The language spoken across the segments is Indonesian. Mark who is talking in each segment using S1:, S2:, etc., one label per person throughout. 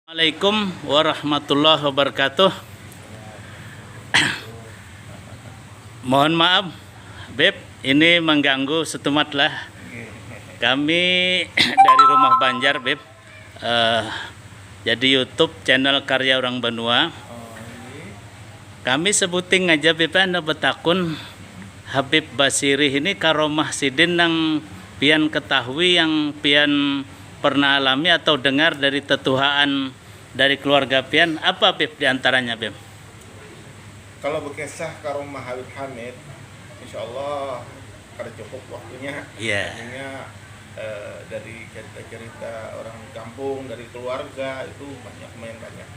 S1: Assalamualaikum warahmatullahi wabarakatuh. Mohon maaf, Beb, ini mengganggu setumat lah. Kami dari Rumah Banjar, Beb. Jadi YouTube channel Karya Orang Banua. Kami sebuting aja, Beb, anda betakun Habib Basirih ini karomah sidin yang pian ketahui, yang pian pernah alami atau dengar dari tetuhaan dari keluarga pian, apa Beb diantaranya, Beb?
S2: Kalau berkisah karomah Habib Hamid, insya Allah ada cukup waktunya.
S1: Iya.
S2: Artinya dari cerita-cerita orang kampung, dari keluarga itu lumayan banyak.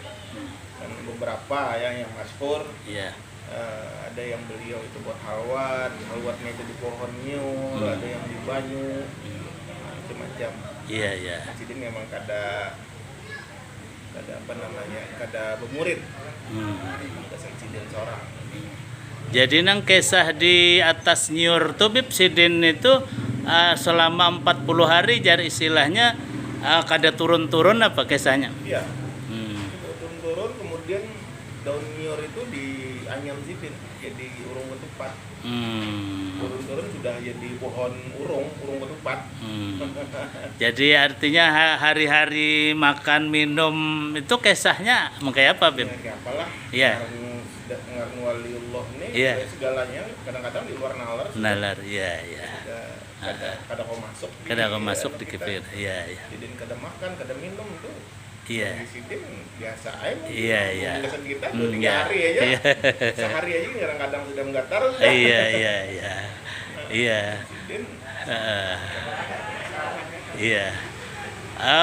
S2: Dan beberapa yang masyhur.
S1: Iya.
S2: Ada yang beliau itu buat halwatnya itu di pohon nyur, ada yang di banyu, macam-macam.
S1: Iya, iya.
S2: Jadi memang kada bermurid. Ada sidin seorang.
S1: Jadi nang kisah di atas nyur tuh, Beb, sidin itu selama 40 hari jadi istilahnya kada turun-turun apa kisahnya?
S2: Iya. Turun-turun, kemudian daun nyur itu dianyam sidin jadi urung ketupat. Turun-turun sudah jadi pohon urung ketupat.
S1: Jadi artinya hari-hari makan minum itu kisahnya kayak apa, Beb?
S2: Kayak apalah.
S1: Iya.
S2: Ngarang waliullah ini
S1: Iya.
S2: segalanya kadang-kadang di luar nalar.
S1: Nalar, iya, iya.
S2: Kada kau masuk.
S1: Kada kau masuk di kepir. Iya, iya.
S2: Sidin kada makan, kada minum itu.
S1: Iya.
S2: Di sidin biasa aja.
S1: Iya, iya.
S2: Biasa kita 2-3 hari aja.
S1: Iya.
S2: Sehari aja kadang-kadang sudah menggatar.
S1: Iya, iya, iya. Iya.
S2: Sidin.
S1: Iya.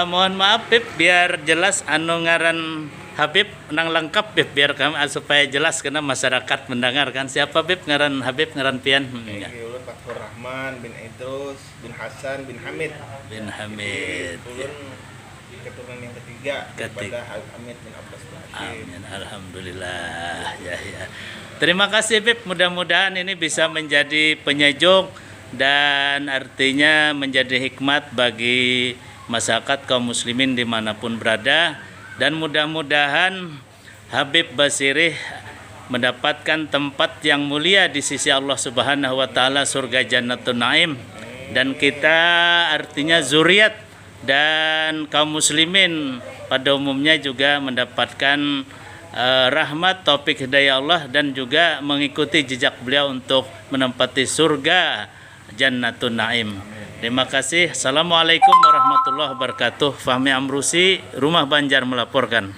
S1: Mohon maaf, Beb, biar jelas anu ngaran Habib nang lengkap, Beb, biar kami supaya jelas karena masyarakat mendengarkan. Siapa, Beb, ngaran Habib, ngaran pian?
S2: Ulun Fathur Rahman bin Idrus bin Hasan bin Hamid.
S1: Bin Hamid.
S2: Ulun keturunan yang ketiga daripada Habib Hamid bin Abbas bin Hashim.
S1: Amin, alhamdulillah. Ya, ya. Terima kasih, Beb. Mudah-mudahan ini bisa menjadi penyejuk dan artinya menjadi hikmat bagi masyarakat kaum muslimin dimanapun berada, dan mudah-mudahan Habib Basirih mendapatkan tempat yang mulia di sisi Allah Subhanahu wa taala, surga Jannatun Naim, dan kita artinya zuriat dan kaum muslimin pada umumnya juga mendapatkan rahmat, taufik hidayah Allah, dan juga mengikuti jejak beliau untuk menempati surga Jannatun Naim. Terima kasih. Assalamualaikum warahmatullahi wabarakatuh. Fahmi Amrusi, Rumah Banjar melaporkan.